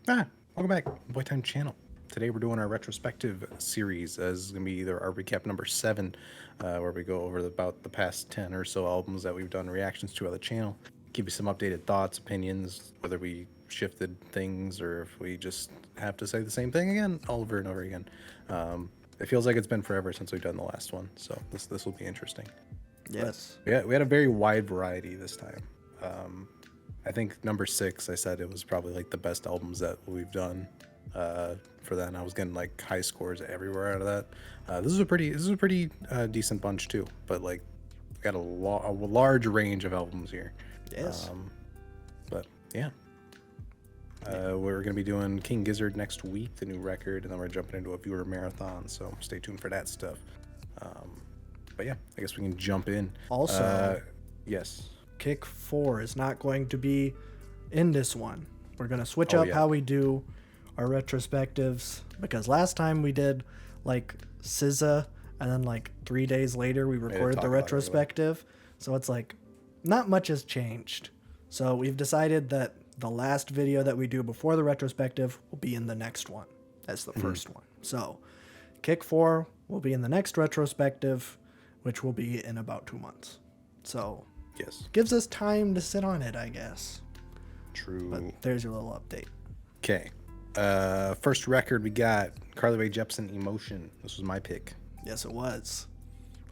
Welcome back, Boy Time Channel. Today we're doing our retrospective series. This is going to be either our recap number 7, where we go over about the past 10 or so albums that we've done reactions to on the channel. Give you some updated thoughts, opinions, whether we shifted things or if we just have to say the same thing again, all over and over again. It feels like it's been forever since we've done the last one, so this will be interesting. But Yes. yeah, we had a very wide variety this time. I think number 6, I said it was probably like the best albums that we've done. For that, and I was getting like high scores everywhere out of that. This is a pretty decent bunch too. But like, we got a large range of albums here. Yes. But yeah, we're gonna be doing King Gizzard next week, the new record, and then we're jumping into a viewer marathon. So stay tuned for that stuff. But yeah, I guess we can jump in. Also, Yes. Kick 4 is not going to be in this one. We're going to switch Oh, up yeah. how we do our retrospectives because last time we did like SZA and then like 3 days later we recorded talk the about it, retrospective. So it's like not much has changed. So we've decided that the last video that we do before the retrospective will be in the next one as the first one. So Kick 4 will be in the next retrospective, which will be in about 2 months. So Yes. gives us time to sit on it, I guess. True. But there's your little update. Okay. First record we got Carly Jepsen, Emotion. This was my pick. Yes, it was.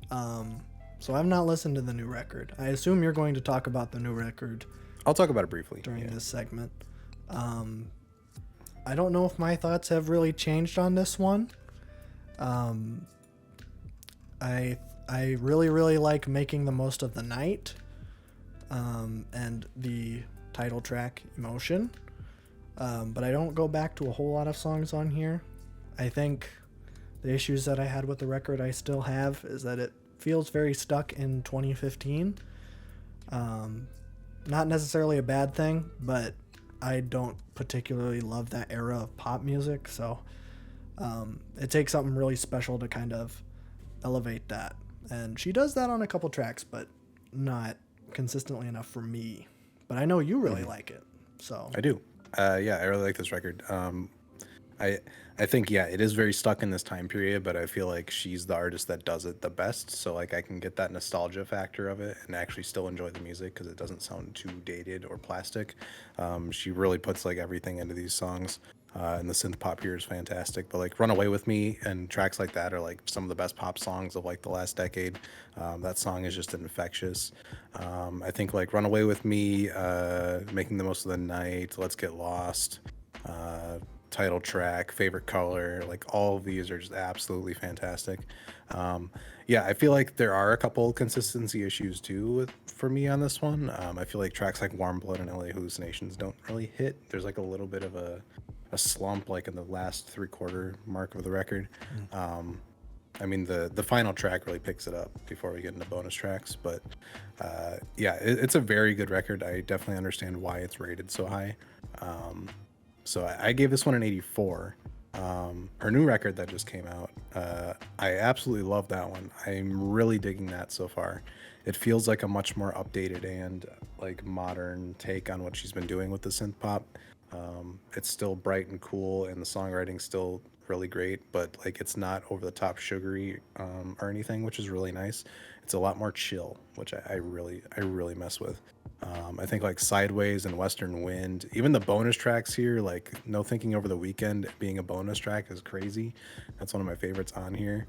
So I've not listened to the new record. I assume you're going to talk about the new record I'll talk about it briefly during this segment. I don't know if my thoughts have really changed on this one. I really like Making the Most of the Night, and the title track Emotion. But I don't go back to a whole lot of songs on here. I think the issues that I had with the record I still have is that it feels very stuck in 2015. Not necessarily a bad thing, but I don't particularly love that era of pop music, so it takes something really special to kind of elevate that. And she does that on a couple tracks, but not consistently enough for me. But I know you really like it, so I do. Yeah, I really like this record. I think it is very stuck in this time period, but I feel like she's the artist that does it the best. So like I can get that nostalgia factor of it and actually still enjoy the music because it doesn't sound too dated or plastic. She really puts like everything into these songs. And the synth pop here is fantastic. But like "Run Away with Me" and tracks like that are like some of the best pop songs of like the last decade. That song is just infectious. I think like "Run Away with Me," "Making the Most of the Night," "Let's Get Lost," title track, "Favorite Color," like all of these are just absolutely fantastic. I feel like there are a couple consistency issues too for me on this one. I feel like tracks like "Warm Blood" and "LA Hallucinations" don't really hit. There's like a little bit of a slump like in the last 3/4 mark of the record. I mean, the final track really picks it up before we get into bonus tracks, but it's a very good record. I definitely understand why it's rated so high. So I gave this one an 84. Her new record that just came out, I absolutely love that one. I'm really digging that so far. It feels like a much more updated and like modern take on what she's been doing with the synth pop. It's still bright and cool, and the songwriting's still really great, but like it's not over the top sugary or anything, which is really nice. It's a lot more chill, which I really mess with. I think like "Sideways" and "Western Wind," even the bonus tracks here, like "No Thinking Over the Weekend" being a bonus track is crazy. That's one of my favorites on here.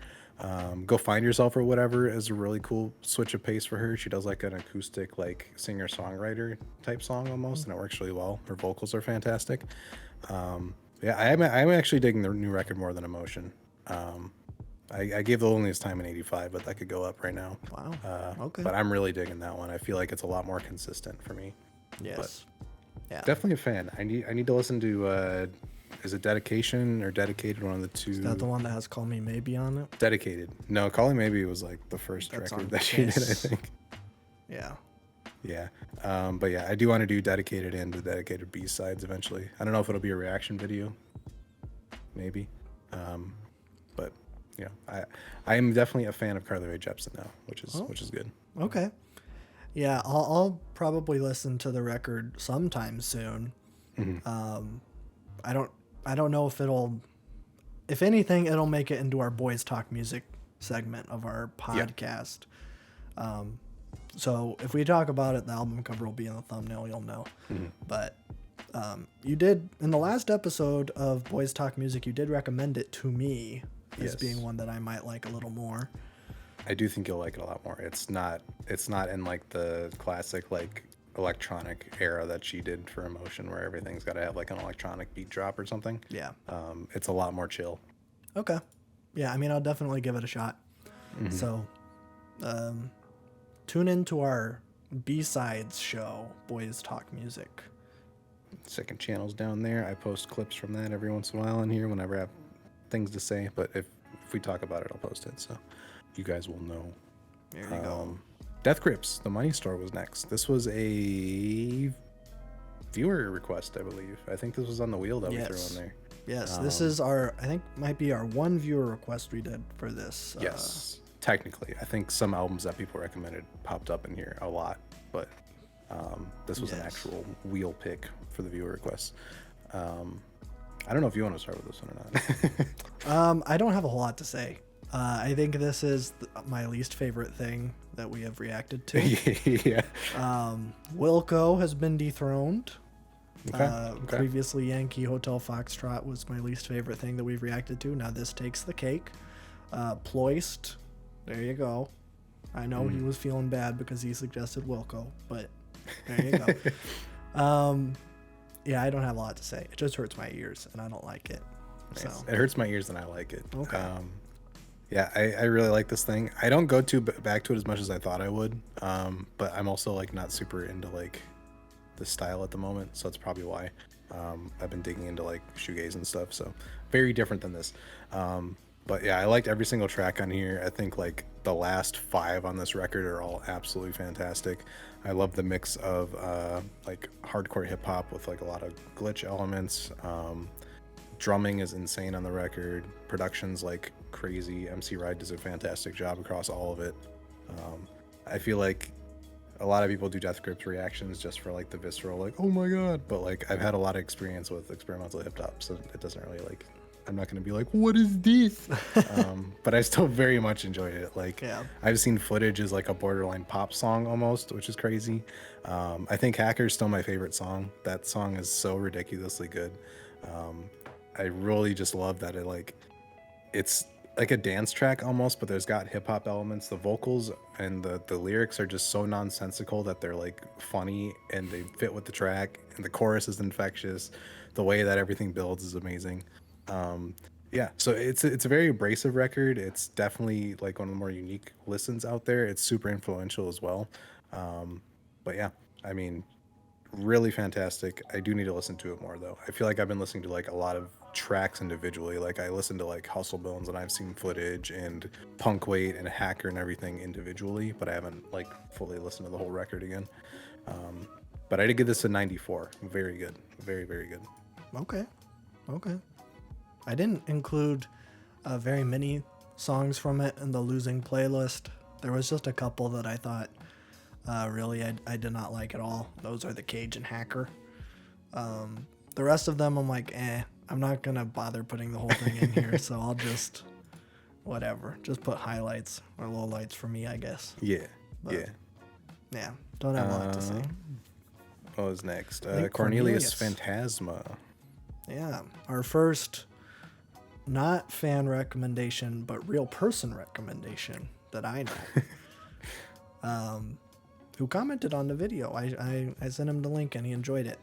"Go Find Yourself" or whatever is a really cool switch of pace for her. She does like an acoustic, like singer-songwriter type song almost, and it works really well. Her vocals are fantastic. I'm actually digging the new record more than "Emotion." I gave "The Loneliest Time" an 85, but that could go up right now. wow. Okay. But I'm really digging that one. I feel like it's a lot more consistent for me. Yes. Yeah. Definitely a fan. I need to listen to is it Dedication or Dedicated, one of the two? Is that the one that has "Call Me Maybe" on it? Dedicated. No, Calling Maybe was like the first That's record on that she did, I Kiss. think. Yeah. Yeah. But yeah, I do want to do Dedicated and the Dedicated B-sides eventually. I don't know if it'll be a reaction video. Maybe. But I am definitely a fan of Carly Rae Jepsen now, which is good. Okay. Yeah, I'll probably listen to the record sometime soon. I don't know if if anything, it'll make it into our Boys Talk Music segment of our podcast. So if we talk about it, the album cover will be in the thumbnail. You'll know. But you did, in the last episode of Boys Talk Music, you did recommend it to me as being one that I might like a little more. I do think you'll like it a lot more. It's not in like the classic like electronic era that she did for Emotion, where everything's got to have like an electronic beat drop or something. Yeah. It's a lot more chill. Okay. Yeah, I mean, I'll definitely give it a shot. So, tune into our B-Sides show, Boys Talk Music. Second channel's down there. I post clips from that every once in a while in here whenever I have things to say. But if we talk about it, I'll post it, so you guys will know. There you go. Death Grips, The Money Store was next. This was a viewer request, I believe. I think this was on the wheel that we threw in there. Yes, this is I think might be our one viewer request we did for this. Yes, technically. I think some albums that people recommended popped up in here a lot, but this was an actual wheel pick for the viewer request. I don't know if you want to start with this one or not. I don't have a whole lot to say. I think this is my least favorite thing that we have reacted to. Yeah. Wilco has been dethroned. Okay. Previously, Yankee Hotel Foxtrot was my least favorite thing that we've reacted to. Now this takes the cake. Ploist, there you go. I know he was feeling bad because he suggested Wilco, but there you go. Yeah, I don't have a lot to say. It just hurts my ears, and I don't like it. Nice. So It hurts my ears, and I like it. Okay. Yeah, I really like this thing. I don't go back to it as much as I thought I would, but I'm also like not super into like the style at the moment, so that's probably why. I've been digging into like shoegaze and stuff, so very different than this. But yeah, I liked every single track on here. I think like the last 5 on this record are all absolutely fantastic. I love the mix of like hardcore hip hop with like a lot of glitch elements. Drumming is insane on the record. Production's like crazy. MC Ride does a fantastic job across all of it. I feel like a lot of people do Death Grips reactions just for like the visceral, like, oh my god. But like I've had a lot of experience with experimental hip hop, so it doesn't really like, I'm not gonna be like, what is this? But I still very much enjoyed it. Like, I've seen footage as like a borderline pop song almost, which is crazy. I think Hacker's still my favorite song. That song is so ridiculously good. I really just love that it's like a dance track almost, but there's got hip hop elements. The vocals and the lyrics are just so nonsensical that they're like funny and they fit with the track, and the chorus is infectious. The way that everything builds is amazing. So it's a very abrasive record. It's definitely like one of the more unique listens out there. It's super influential as well. But yeah, I mean, really fantastic. I do need to listen to it more though. I feel like I've been listening to like a lot of tracks individually. Like I listened to like Hustle Bones, and I've seen footage and Punk Weight and Hacker and everything individually, but I haven't like fully listened to the whole record again. But I did give this a 94. Very good. Very, very good. Okay. I didn't include very many songs from it in the losing playlist. There was just a couple that I thought really I did not like at all. Those are the Cage and Hacker. The rest of them I'm like, I'm not gonna bother putting the whole thing in here, so I'll just just put highlights or lowlights for me, I guess. Yeah. Don't have a lot to say. What was next? Cornelius Fantasma. Yeah, our first not fan recommendation, but real person recommendation that I know. Who commented on the video. I sent him the link and he enjoyed it,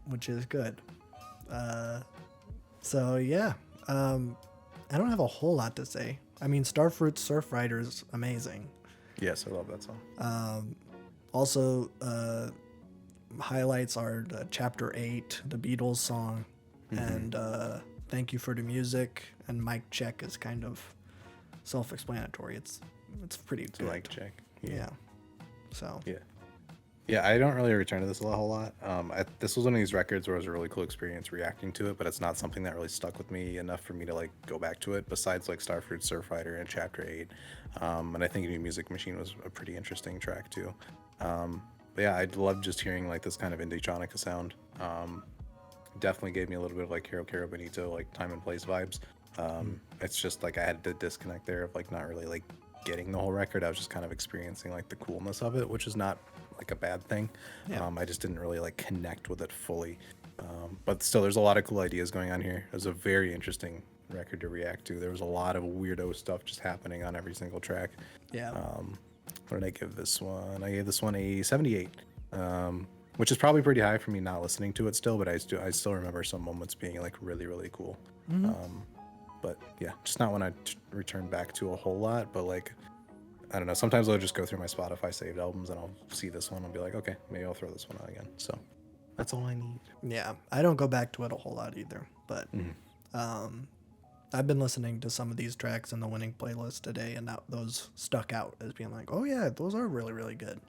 which is good. So yeah, I don't have a whole lot to say. I mean, Starfruit Surf Rider is amazing. Yes, I love that song. Also, highlights are Chapter 8, the Beatles song, and Thank You for the Music, and Mic Check is kind of self-explanatory. It's pretty good. Mic Check. Yeah. So. Yeah, I don't really return to this a whole lot. This was one of these records where it was a really cool experience reacting to it, but it's not something that really stuck with me enough for me to like go back to it, besides like Starfruit Surf Rider and Chapter 8. And I think New Music Machine was a pretty interesting track too. But yeah, I'd love just hearing like this kind of indie-tronica sound. definitely gave me a little bit of like Hero Kero Benito, like Time and Place vibes. It's just like I had to disconnect there of like not really like getting the whole record. I was just kind of experiencing like the coolness of it, which is not like a bad thing. Yeah. I just didn't really like connect with it fully. But still, there's a lot of cool ideas going on here. It was a very interesting record to react to. There was a lot of weirdo stuff just happening on every single track. Yeah. What did I give this one? I gave this one a 78, which is probably pretty high for me not listening to it still, but I still remember some moments being like really, really cool. But yeah, just not one I return back to a whole lot, but like, I don't know, sometimes I'll just go through my Spotify saved albums and I'll see this one and be like, okay, maybe I'll throw this one out again. So that's all I need. Yeah, I don't go back to it a whole lot either, but I've been listening to some of these tracks in the winning playlist today, and those stuck out as being like, oh yeah, those are really, really good.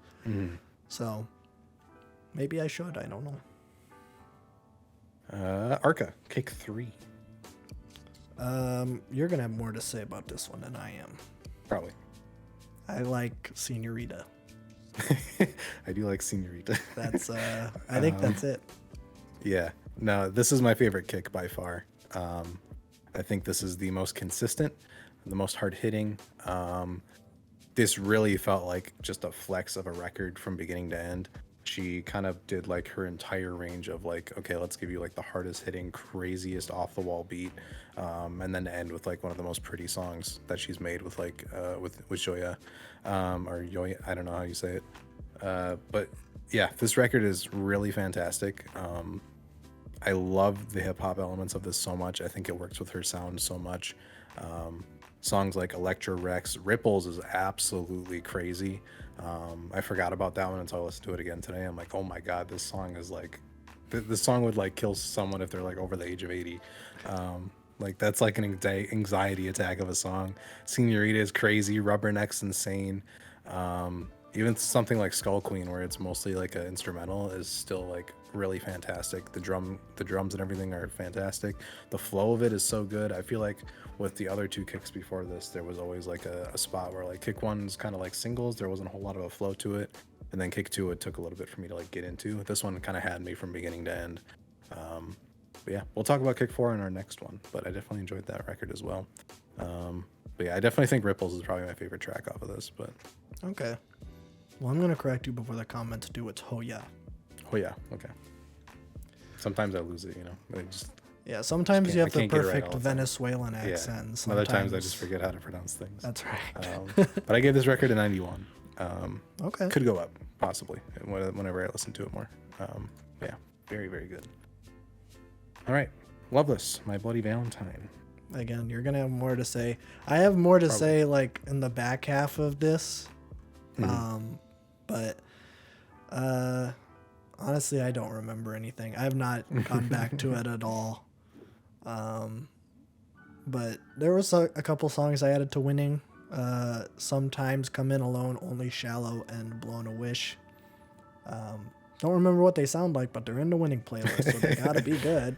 So maybe I should, I don't know. Arca, Kick 3. You're gonna have more to say about this one than I am. Probably. I like Senorita. I do like Senorita. That's I think that's it. Yeah, no, this is my favorite Kick by far. I think this is the most consistent, the most hard hitting. This really felt like just a flex of a record from beginning to end. She kind of did like her entire range of like, okay, let's give you like the hardest hitting, craziest off the wall beat, and then end with like one of the most pretty songs that she's made with like with Joya, or Joya, I don't know how you say it, but yeah, this record is really fantastic. I love the hip hop elements of this so much. I think it works with her sound so much. Songs like Electro Rex, Ripples is absolutely crazy. I forgot about that one until I listened to it again today. I'm like, oh my god, this song is like, this song would like kill someone if they're like over the age of 80. Like that's like an anxiety attack of a song. Senorita is crazy. Rubberneck's insane. Even something like Skull Queen, where it's mostly like an instrumental, is still like really fantastic. The drums and everything are fantastic. The flow of it is so good. I feel like with the other two kicks before this, there was always like a spot where like kick one's kind of like singles, there wasn't a whole lot of a flow to it, and then kick two, it took a little bit for me to like get into. This one kind of had me from beginning to end. But yeah, we'll talk about kick four in our next one, but I definitely enjoyed that record as well. But yeah, I definitely think Ripples is probably my favorite track off of this. But Okay. Well, I'm gonna correct you before the comments do. It's Hoya. oh yeah, okay. Sometimes I lose it, you know. I just Yeah, sometimes you have I the can't get it right perfect all the time. Venezuelan accent. yeah. Other times I just forget how to pronounce things. That's right. But I gave this record a 91. Okay. Could go up possibly whenever I listen to it more. Yeah, very, very good. All right, Loveless, My Bloody Valentine. Again, you're gonna have more to say. I have more to say like in the back half of this. But honestly, I don't remember anything. I have not gone back to it at all. But there was a couple songs I added to winning. Sometimes Come In Alone, Only Shallow, and Blown a Wish. Don't remember what they sound like, but they're in the winning playlist, so they gotta be good.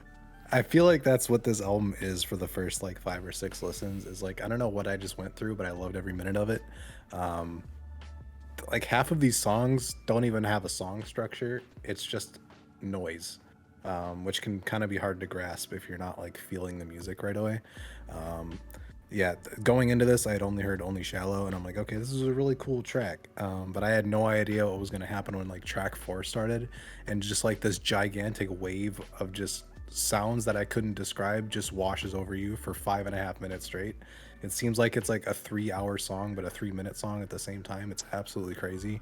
I feel like that's what this album is for the first like 5 or 6 listens. Is like, I don't know what I just went through, but I loved every minute of it. Like half of these songs don't even have a song structure. It's just noise, which can kind of be hard to grasp if you're not like feeling the music right away. Yeah, going into this, I had only heard Only Shallow, and I'm like, okay, this is a really cool track. But I had no idea what was going to happen when like track 4 started, and just like this gigantic wave of just sounds that I couldn't describe just washes over you for 5.5 minutes straight. It seems like it's like a 3-hour song, but a 3-minute song at the same time. It's absolutely crazy.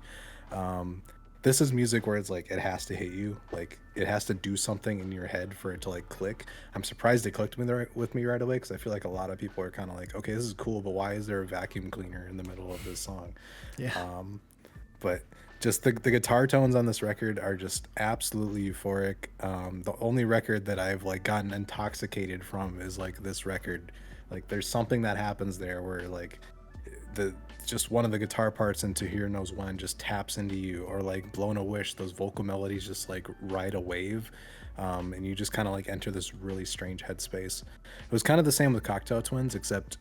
This is music where it's like, it has to hit you. Like it has to do something in your head for it to like click. I'm surprised it clicked with me right away, because I feel like a lot of people are kind of like, okay, this is cool, but why is there a vacuum cleaner in the middle of this song? Yeah. But just the guitar tones on this record are just absolutely euphoric. The only record that I've like gotten intoxicated from is like this record. Like there's something that happens there where like just one of the guitar parts into Here Knows When just taps into you, or like Blown a Wish, those vocal melodies just like ride a wave. And you just kind of like enter this really strange headspace. It was kind of the same with Cocktail Twins, except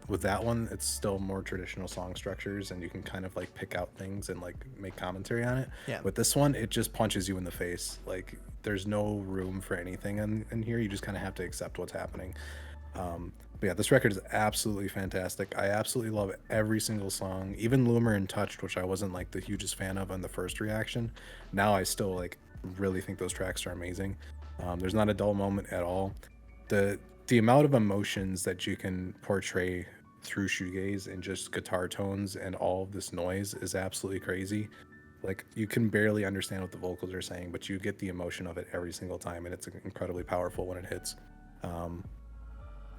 with that one, it's still more traditional song structures, and you can kind of like pick out things and like make commentary on it. Yeah. With this one, it just punches you in the face. Like there's no room for anything in here. You just kind of have to accept what's happening. But yeah, this record is absolutely fantastic. I absolutely love every single song, even Loomer and Touched, which I wasn't like the hugest fan of on the first reaction. Now I still like really think those tracks are amazing. There's not a dull moment at all. The amount of emotions that you can portray through shoegaze and just guitar tones and all of this noise is absolutely crazy. Like you can barely understand what the vocals are saying, but you get the emotion of it every single time, and it's incredibly powerful when it hits.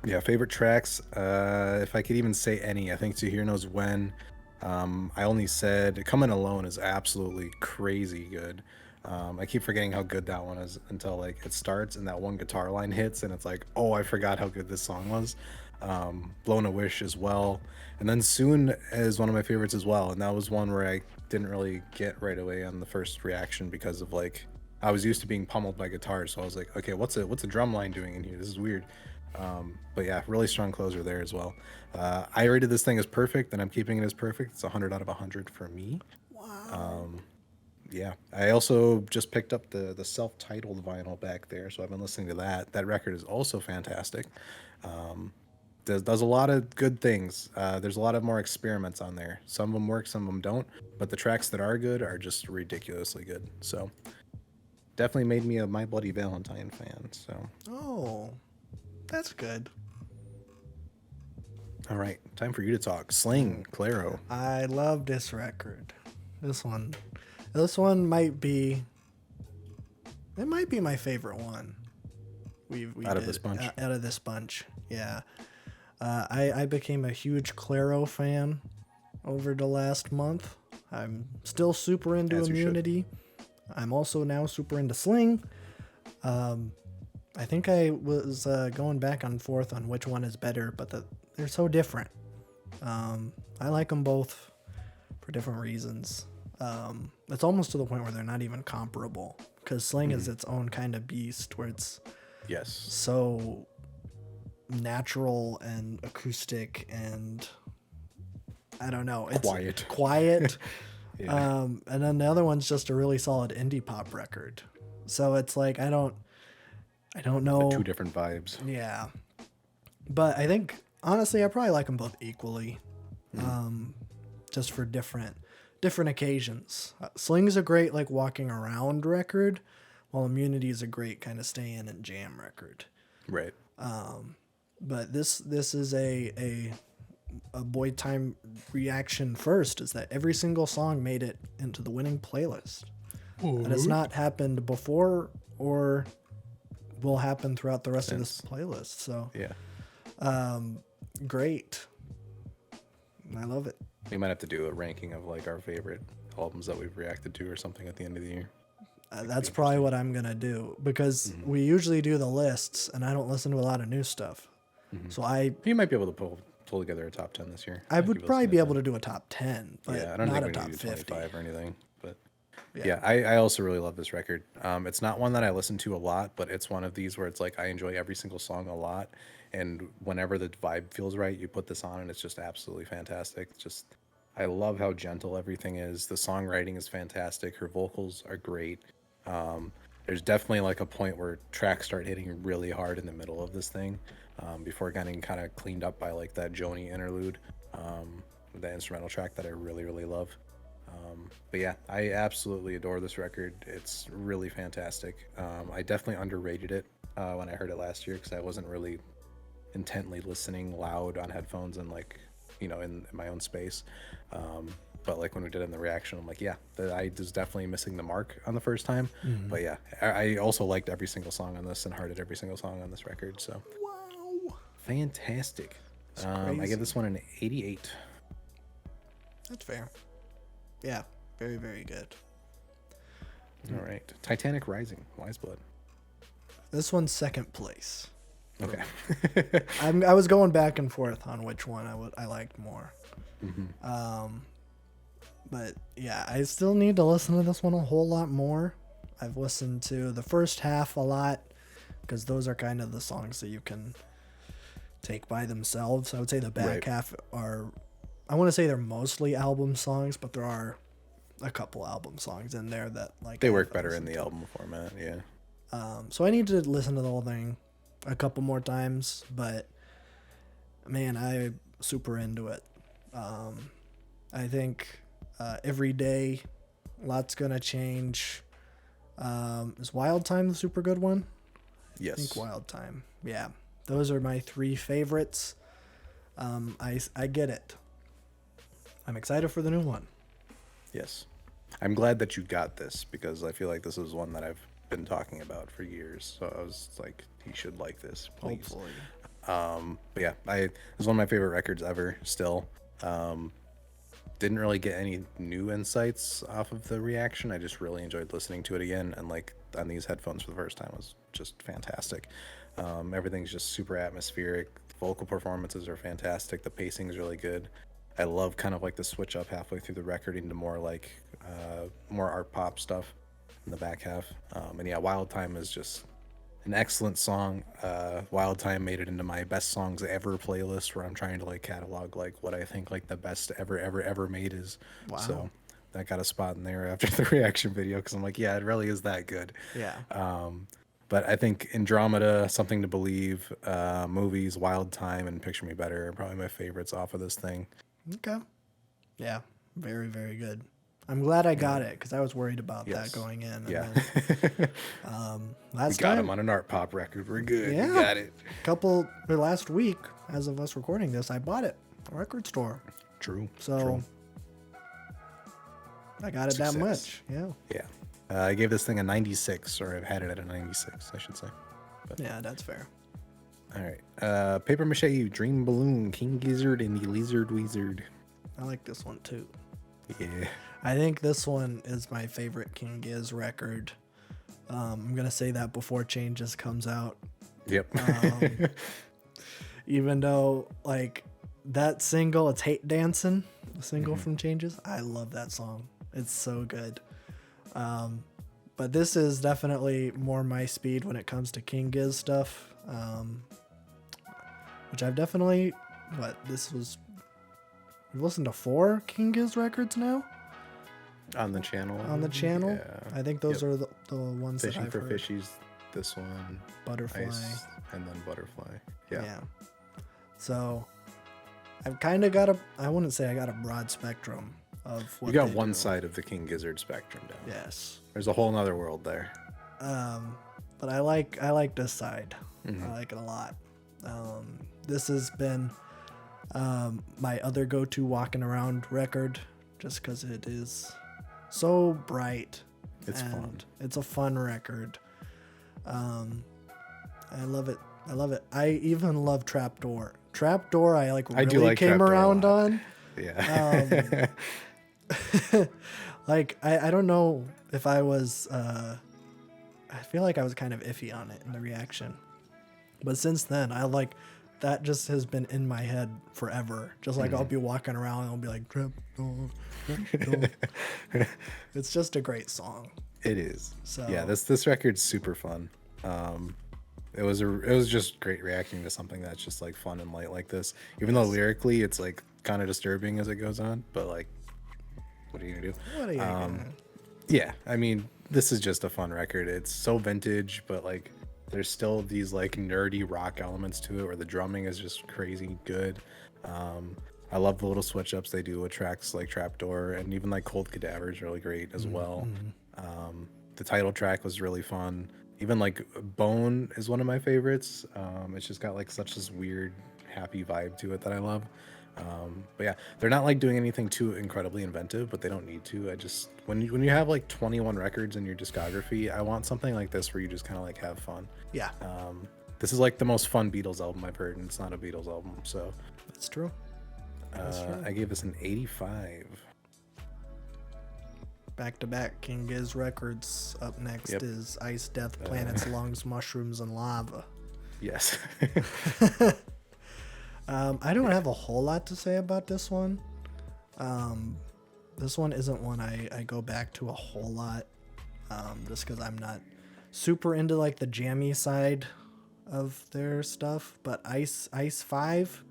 Yeah, favorite tracks. If I could even say any, I think To Hear Knows When. I only said Coming Alone is absolutely crazy good. I keep forgetting how good that one is until like it starts and that one guitar line hits, and it's like, oh, I forgot how good this song was. Blown a Wish as well, and then Soon is one of my favorites as well, and that was one where I didn't really get right away on the first reaction because of like I was used to being pummeled by guitars, so I was like, okay, what's a drum line doing in here? This is weird. But yeah, really strong closer there as well. I rated this thing as perfect, and I'm keeping it as perfect. It's 100 out of 100 for me. Wow. Yeah, I also just picked up the self-titled vinyl back there, so I've been listening to that. That record is also fantastic. Does a lot of good things. There's a lot of more experiments on there. Some of them work, some of them don't. But the tracks that are good are just ridiculously good. So definitely made me a My Bloody Valentine fan. So Oh, that's good. all right, time for you to talk. Sling, Clairo. I love this record. This one might be. It might be my favorite one. We Out of this bunch? Out of this bunch, yeah. I became a huge Clairo fan over the last month. I'm still super into As you should. Immunity. I'm also now super into Sling. I think I was going back and forth on which one is better, but they're so different. I like them both for different reasons. It's almost to the point where they're not even comparable, because Sling is its own kind of beast where it's Yes. so natural and acoustic and I don't know, it's quiet. Yeah. And then the other one's just a really solid indie pop record. So it's like I don't know. Two different vibes. Yeah. But I think honestly I probably like them both equally. Just for different occasions. Sling's a great like walking around record, while Immunity is a great kind of stay in and jam record. Right. But this is a boy time reaction first, is that every single song made it into the winning playlist. And it's not happened before or will happen throughout the rest of this playlist. So Yeah. great. I love it. We might have to do a ranking of like our favorite albums that we've reacted to or something at the end of the year. That's probably what I'm gonna do, because we usually do the lists and I don't listen to a lot of new stuff. So You might be able to pull together a top 10 this year. I would probably be able to do a top 10, but Yeah, I don't not think a we top need to do 50. 25 or anything. But Yeah. yeah, I also really love this record. It's not one that I listen to a lot, but it's one of these where it's like I enjoy every single song a lot. And whenever the vibe feels right, you put this on and it's just absolutely fantastic. I love how gentle everything is. The songwriting is fantastic. Her vocals are great. There's definitely like a point where tracks start hitting really hard in the middle of this thing, before getting kind of cleaned up by like that Joni interlude, the instrumental track that I really, really love. But yeah, I absolutely adore this record. It's really fantastic. I definitely underrated it when I heard it last year, because I wasn't really intently listening loud on headphones and like, in my own space. But like when we did it in the reaction, I'm like, yeah, I was definitely missing the mark on the first time. But yeah, I also liked every single song on this and hearted every single song on this record. So Wow. fantastic. I crazy. give this one an 88. That's fair. Yeah, very, very good. All right, Titanic Rising, Wise Blood. This one's second place. Okay. I was going back and forth on which one I liked more. But yeah, I still need to listen to this one a whole lot more. I've listened to the first half a lot because those are kind of the songs that you can take by themselves. I would say the back half are, I want to say they're mostly album songs, but there are a couple album songs in there that like they work better in the album format. Yeah. So I need to listen to the whole thing a couple more times, but man, I'm super into it. I think every day, lots gonna change. Is Wild Time the super good one? Yes. I think Wild Time. Yeah, those are my 3 favorites. I get it. I'm excited for the new one. Yes. I'm glad that you got this because I feel like this is one that I've been talking about for years. So I was like, he should like this, please. Hopefully. But yeah, it was one of my favorite records ever still. Didn't really get any new insights off of the reaction. I just really enjoyed listening to it again, and like on these headphones for the first time was just fantastic. Everything's just super atmospheric. Vocal performances are fantastic. The pacing is really good. I love kind of like the switch up halfway through the record into more like more art pop stuff in the back half. And yeah, Wild Time is just an excellent song. Wild Time made it into my best songs ever playlist where I'm trying to like catalog like what I think like the best ever made is. Wow. So that got a spot in there after the reaction video because I'm like, yeah, it really is that good. Yeah. But I think Andromeda, Something to Believe, Movies, Wild Time, and Picture Me Better are probably my favorites off of this thing. Okay. Yeah. Very, very good. I'm glad I got it because I was worried about that going in. And Yeah. then, last We got time, him on an art pop record. We're good. Yeah. We got it. last week, as of us recording this, I bought it at a record store. True. So True. I got it that Success. much. Yeah. Yeah. I gave this thing a 96, or I've had it at a 96, I should say. But, Yeah, that's fair. all right. Paper Mache, Dream Balloon, King Gizzard, and the Lizard Wizard. I like this one too. Yeah. I think this one is my favorite King Giz record. I'm going to say that before Changes comes out. Yep. Even though, like, that single, it's Hate Dancing, the single from Changes. I love that song. It's so good. But this is definitely more my speed when it comes to King Giz stuff. Which I've definitely, we've listened to 4 King Giz records now On the channel. Yeah. I think those are the ones Fishing that I've for heard. Fishies, this one. Butterfly. Ice, and then Butterfly. Yeah. So I've kind of got I wouldn't say I got a broad spectrum of what You got they one do. side of the King Gizzard spectrum down. Yes. There's a whole nother world there. But I like this side. I like it a lot. This has been my other go-to walking around record just because it is so bright. It's and fun. It's a fun record. I love it. I even love Trapdoor. Trapdoor I I do really like came Trapdoor a around lot. on. Yeah. Like I don't know if I was I feel like I was kind of iffy on it in the reaction. But since then that just has been in my head forever. Just like I'll be walking around and I'll be like Trapdoor. It's just a great song. It is. So Yeah, this record's super fun. It was just great reacting to something that's just like fun and light like this. Even though lyrically it's like kind of disturbing as it goes on, but like, what are you gonna do? What are you gonna? Yeah, I mean, this is just a fun record. It's so vintage, but like, there's still these like nerdy rock elements to it, where the drumming is just crazy good. I love the little switch ups they do with tracks like Trapdoor, and even like Cold Cadaver is really great as well. The title track was really fun. Even like Bone is one of my favorites. It's just got like such this weird happy vibe to it that I love. But yeah, they're not like doing anything too incredibly inventive, but they don't need to. I just when you have like 21 records in your discography, I want something like this where you just kind of like have fun. Yeah, This is like the most fun Beatles album I've heard, and it's not a Beatles album, so that's true. That's true. I gave this an 85. Back to back King Giz records. Up next Yep. is Ice, Death, Planets, Lungs, Mushrooms, and Lava. Yes. I don't have a whole lot to say about this one. This one isn't one I go back to a whole lot. just because I'm not super into like the jammy side of their stuff. But Ice 5,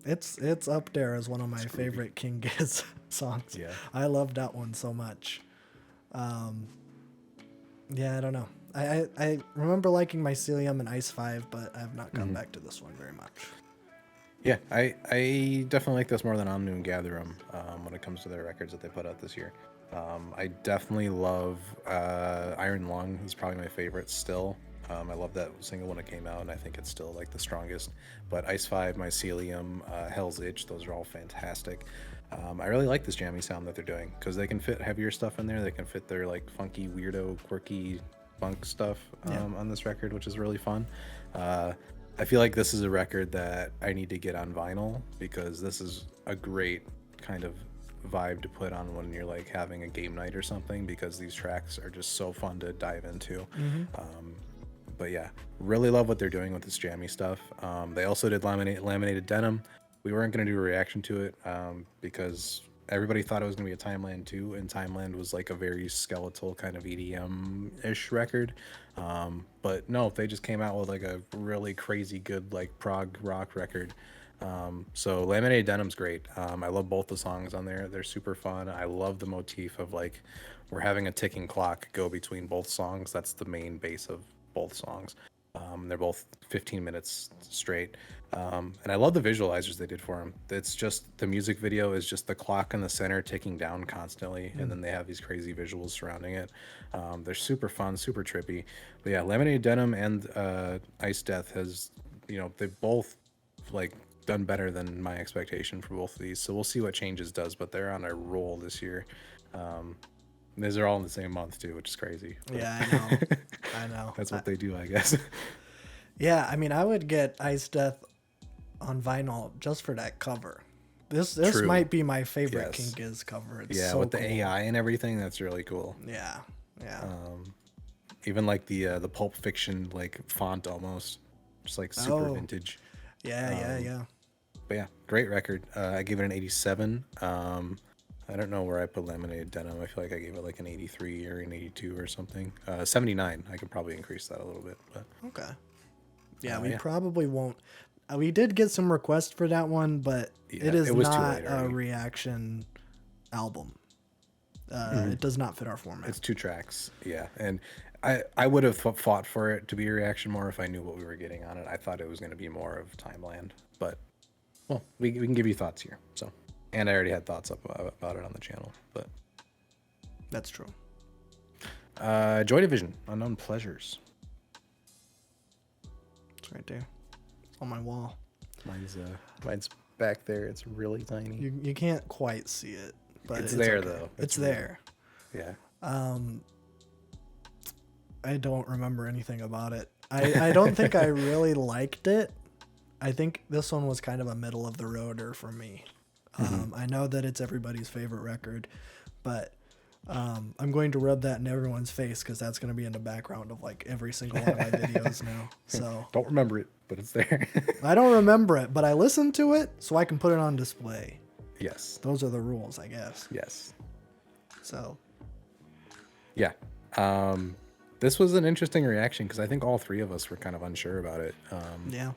it's up there as one of my favorite King Giz songs. Yeah. I love that one so much. Yeah, I don't know. I remember liking Mycelium and Ice 5, but I have not come back to this one very much. Yeah, I definitely like this more than Omnu and Gatherum when it comes to their records that they put out this year. I definitely love Iron Lung is probably my favorite still. I love that single when it came out, and I think it's still like the strongest. But Ice 5, Mycelium, Hell's Itch, those are all fantastic. I really like this jammy sound that they're doing because they can fit heavier stuff in there. They can fit their like funky, weirdo, quirky funk stuff on this record, which is really fun. I feel like this is a record that I need to get on vinyl because this is a great kind of vibe to put on when you're like having a game night or something, because these tracks are just so fun to dive into. But yeah, really love what they're doing with this jammy stuff. They also did Laminated Denim. We weren't going to do a reaction to it because everybody thought it was going to be a Timeland 2, and Timeland was like a very skeletal kind of EDM-ish record. But no, they just came out with like a really crazy good like prog rock record. So Laminated Denim's great. I love both the songs on there. They're super fun. I love the motif of like we're having a ticking clock go between both songs. That's the main base of both songs. They're both 15 minutes straight. And I love the visualizers they did for them. It's just the music video is just the clock in the center ticking down constantly, and then they have these crazy visuals surrounding it. They're super fun, super trippy. But yeah, Laminated Denim and Ice Death has, they've both like done better than my expectation for both of these. So we'll see what Changes does, but they're on a roll this year. These are all in the same month too, which is crazy. Yeah, I know. I know. That's what they do, I guess. Yeah, I mean, I would get Ice Death on vinyl just for that cover. This True. might be my favorite Yes. King Giz cover. It's Yeah, so with the cool. AI and everything, that's really cool. Yeah, yeah. Even like the Pulp Fiction like font almost, just like super vintage. Yeah. But yeah, great record. I give it an 87. I don't know where I put Laminated Denim. I feel like I gave it like an 83 or an 82 or something. 79. I could probably increase that a little bit, but Okay. Yeah, we yeah. probably won't. We did get some requests for that one, but Yeah, it is it was too not late a already. reaction album. It does not fit our format. It's 2 tracks. Yeah, and I would have fought for it to be a reaction more if I knew what we were getting on it. I thought it was going to be more of Timeland, but well, we can give you thoughts here. So, and I already had thoughts up about it on the channel, but That's true. Joy Division, Unknown Pleasures. It's right there. It's on my wall. Mine's back there. It's really tiny. You can't quite see it, but It's there, okay. though. It's It's real. there. Yeah. I don't remember anything about it. I don't think I really liked it. I think this one was kind of a middle of the roader for me. I know that it's everybody's favorite record, but I'm going to rub that in everyone's face because that's going to be in the background of like every single one of my videos now. So Don't remember it, but it's there. I don't remember it, but I listened to it so I can put it on display. Yes. Those are the rules, I guess. Yes. So Yeah. This was an interesting reaction because I think all 3 of us were kind of unsure about it. yeah.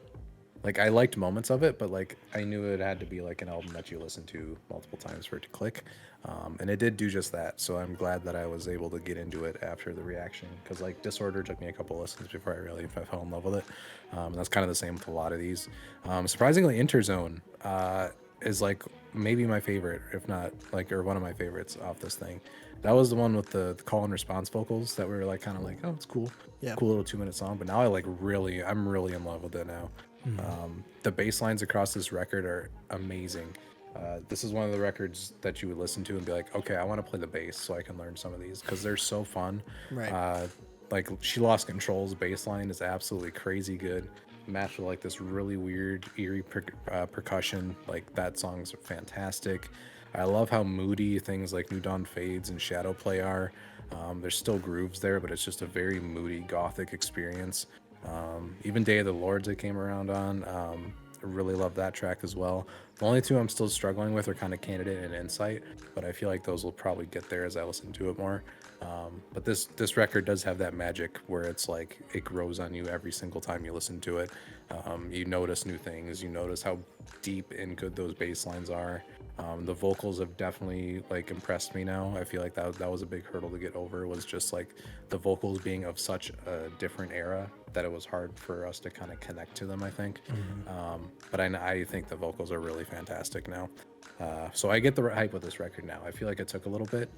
Like I liked moments of it, but like I knew it had to be like an album that you listen to multiple times for it to click, and it did do just that. So I'm glad that I was able to get into it after the reaction, because like Disorder took me a couple listens before I really fell in love with it. And that's kind of the same with a lot of these. Surprisingly, Interzone is like maybe my favorite, if not like, or one of my favorites off this thing. That was the one with the call and response vocals that we were like kind of like, oh, it's cool, Yeah. cool little 2-minute song. But now I'm really in love with it now. The bass lines across this record are amazing. This is one of the records that you would listen to and be like, okay, I want to play the bass so I can learn some of these because they're so fun. Right. Like She Lost Control's bass line is absolutely crazy good, matched with like this really weird eerie percussion. Like that song's fantastic. I love how moody things like New Dawn Fades and Shadow Play are. There's still grooves there, but it's just a very moody gothic experience. Even Day of the Lords I came around on. really love that track as well. The only two I'm still struggling with are kind of Candidate and Insight, but I feel like those will probably get there as I listen to it more. But this record does have that magic where it's like it grows on you every single time you listen to it. You notice new things. You notice how deep and good those bass lines are. The vocals have definitely like impressed me now. I feel like that was a big hurdle to get over, was just like the vocals being of such a different era that it was hard for us to kind of connect to them, I think. But I think the vocals are really fantastic now. So I get the hype with this record now. I feel like it took a little bit.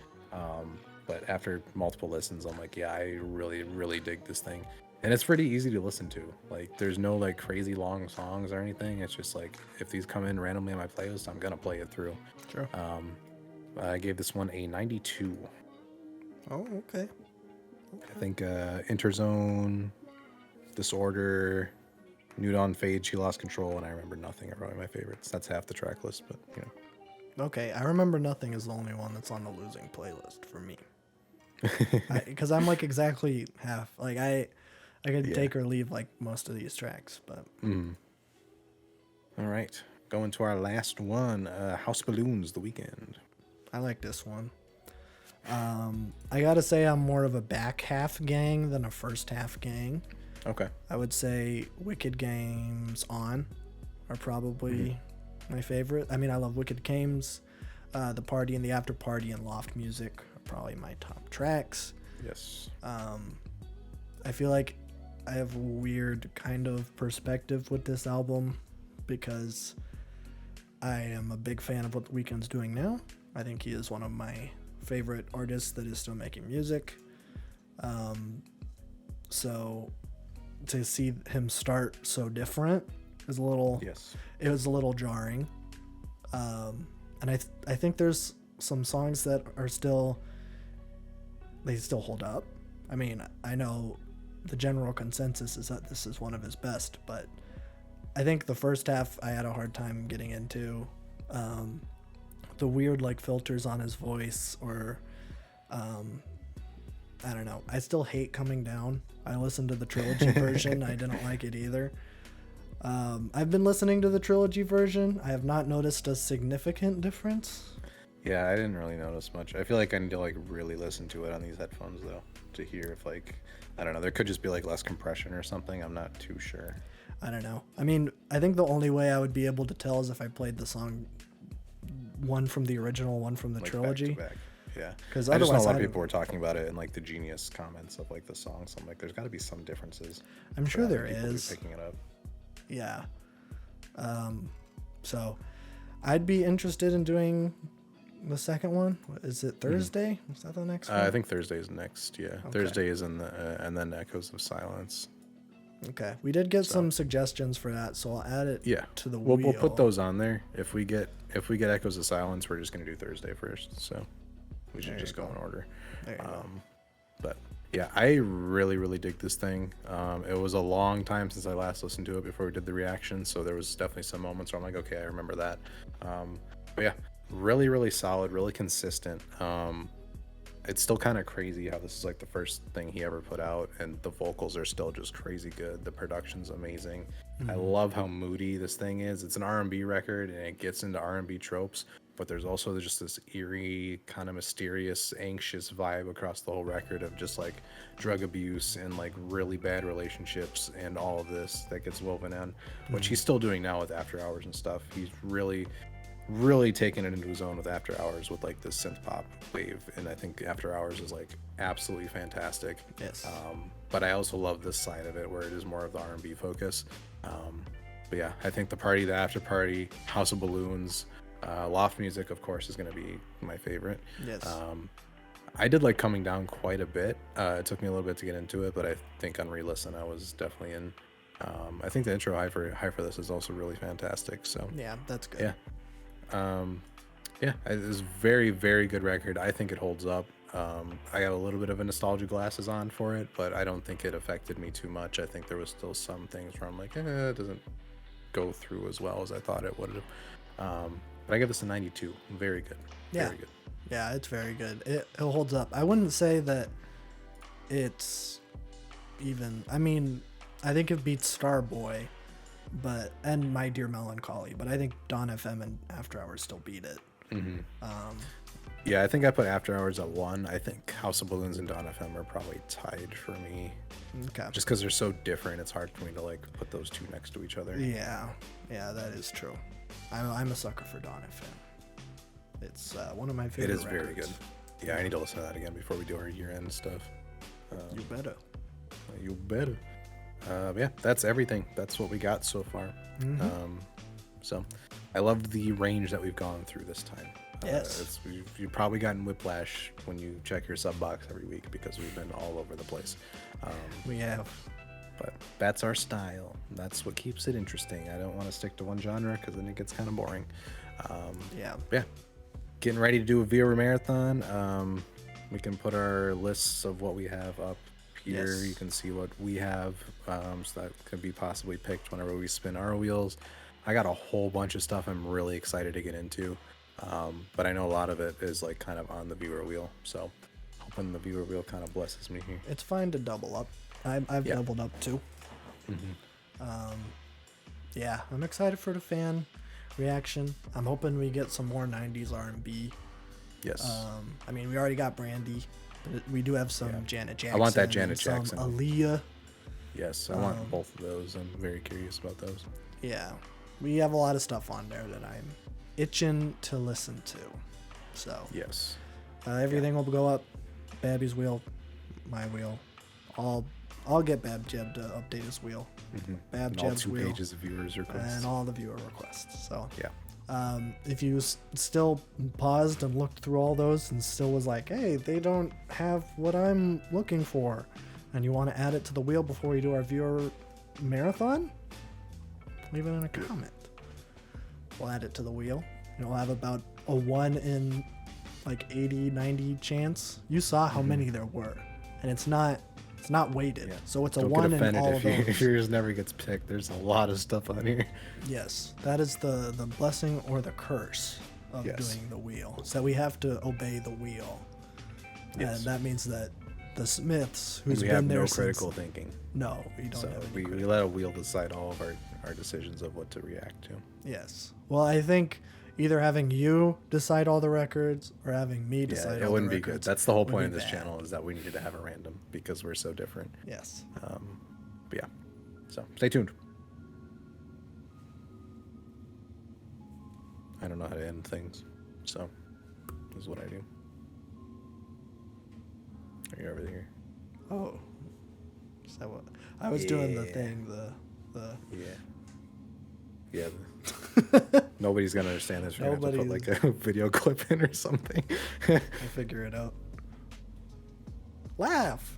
But after multiple listens, I'm like, yeah, I really, really dig this thing. And it's pretty easy to listen to. Like, there's no like crazy long songs or anything. It's just like, if these come in randomly on my playlist, I'm gonna play it through. Sure. I gave this one a 92. Oh, okay. I think Interzone, Disorder, New Dawn Fade, She Lost Control, and I Remember Nothing are probably my favorites. That's half the track list, but you know. Okay, I Remember Nothing is the only one that's on the losing playlist for me. Because I'm like exactly half. Like I could take or leave like most of these tracks, but. All right, going to our last one, House Balloons, The Weeknd. I like this one. I gotta say I'm more of a back half gang than a first half gang. Okay. I would say Wicked Games On are probably my favorite. I mean, I love Wicked Games. The Party and the After Party and Loft Music are probably my top tracks. Yes. I feel like I have a weird kind of perspective with this album because I am a big fan of what Weeknd's doing now. I think he is one of my favorite artists that is still making music. So to see him start so different is a little, it was a little jarring. And I think there's some songs that are still, they still hold up. I mean, I know the general consensus is that this is one of his best, but I think the first half I had a hard time getting into. The weird like filters on his voice, or I don't know. I still hate Coming Down. I listened to the trilogy version. I didn't like it either. I've been listening to the trilogy version. I have not noticed a significant difference. Yeah, I didn't really notice much. I feel like I need to like really listen to it on these headphones though, to hear if like, I don't know, there could just be like less compression or something. I'm not too sure. I don't know. I mean, I think the only way I would be able to tell is if I played the song, one from the original, one from the like trilogy. Back to back. Yeah, because I just know a lot of people were talking about it in like the Genius comments of like the song. So I'm like, there's got to be some differences. I'm sure there is. Picking it up. Yeah. So I'd be interested in doing the second one. Is it Thursday? Is that the next one? I think Thursday is next. Yeah, okay. Thursday is in the and then Echoes of Silence. Okay, we did get some suggestions for that, so I'll add it. To the wheel. We'll put those on there. If we get Echoes of Silence, we're just gonna do Thursday first. So we should just go in order. There you go. But yeah, I really, really dig this thing. It was a long time since I last listened to it before we did the reaction, so there was definitely some moments where I'm like, okay, I remember that. But yeah, really, really solid, really consistent. It's still kind of crazy how this is like the first thing he ever put out, and the vocals are still just crazy good. The production's amazing. I love how moody this thing is. It's an R&B record, and it gets into R&B tropes, but there's also just this eerie, kind of mysterious, anxious vibe across the whole record of just like drug abuse and like really bad relationships and all of this that gets woven in, which he's still doing now with After Hours and stuff. He's really taking it into his own with After Hours with like this synth pop wave, and I think After Hours is like absolutely fantastic. Yes. But I also love this side of it where it is more of the R&B focus. But yeah, I think the Party, the After Party, House of Balloons, Loft Music, of course, is going to be my favorite. Yes. I did like Coming Down quite a bit. It took me a little bit to get into it, but I think on re-listen I was definitely in. I think the intro high for this is also really fantastic. So yeah, that's good. Yeah. It's a very, very good record. I think it holds up. I got a little bit of a nostalgia glasses on for it, but I don't think it affected me too much. I think there was still some things where I'm like, it doesn't go through as well as I thought it would have. But I give this a 92. Very good. Yeah. Very good. Yeah, it's very good. It holds up. I wouldn't say that it's even, I mean, I think it beats Starboy, and My Dear Melancholy, but I think Dawn FM and After Hours still beat it. Yeah, I think I put After Hours at 1. I think House of Balloons and Dawn FM are probably tied for me. Okay. Just because they're so different, it's hard for me to like put those two next to each other. Yeah, that is true. I'm a sucker for Dawn FM. It's one of my favorite. It is records. very good. Yeah, I need to listen to that again before we do our year-end stuff. You better. You better. Yeah, that's everything. That's what we got so far. So I loved the range that we've gone through this time. Yes. You've probably gotten whiplash when you check your sub box every week because we've been all over the place. We have. But that's our style. That's what keeps it interesting. I don't want to stick to one genre because then it gets kind of boring. Yeah. Getting ready to do a viewer marathon. We can put our lists of what we have up here. Yes. You can see what we have. So that could be possibly picked whenever we spin our wheels. I got a whole bunch of stuff I'm really excited to get into. But I know a lot of it is like kind of on the viewer wheel. So hoping the viewer wheel kind of blesses me here. It's fine to double up. I've doubled up too. Yeah, I'm excited for the fan reaction. I'm hoping we get some more 90s R&B. Yes. I mean, we already got Brandy. But we do have some Janet Jackson. I want that Janet and some Jackson. Aaliyah. Yes, I want both of those. I'm very curious about those. Yeah, we have a lot of stuff on there that I'm itching to listen to. So Yes. everything will go up. Babby's wheel, my wheel. I'll get Bab Jeb to update his wheel. Bab And all Jeb's 2 wheel pages of viewers requests. and all the viewer requests. So Yeah. if you still paused and looked through all those and still was like, hey, they don't have what I'm looking for, and you want to add it to the wheel before we do our viewer marathon, leave it in a comment. We'll add it to the wheel. You'll have about a 1 in like 80, 90 chance. You saw how many there were, and it's not weighted. Yeah. So it's a Don't 1 get in offended all of those. if yours never gets picked. There's a lot of stuff on here. Yes, that is the blessing or the curse of Yes. doing the wheel. So we have to obey the wheel. Yes. And that means that the Smiths, who's We been have there no since... critical thinking. No, we don't So have any we critical. let a wheel decide all of our decisions of what to react to. Yes. Well, I think either having you decide all the records or having me decide Yeah, it all wouldn't the be good. records That's the whole would point be of this bad. channel is that we needed to have a random because we're so different. Yes. But yeah, so stay tuned. I don't know how to end things, so this is what I do. Are you over here? Oh. Is that what... I was doing the Yeah. thing, Yeah. Nobody's gonna understand this. We're gonna have to put Nobody's- like a video clip in or something. I'll figure it out. Laugh!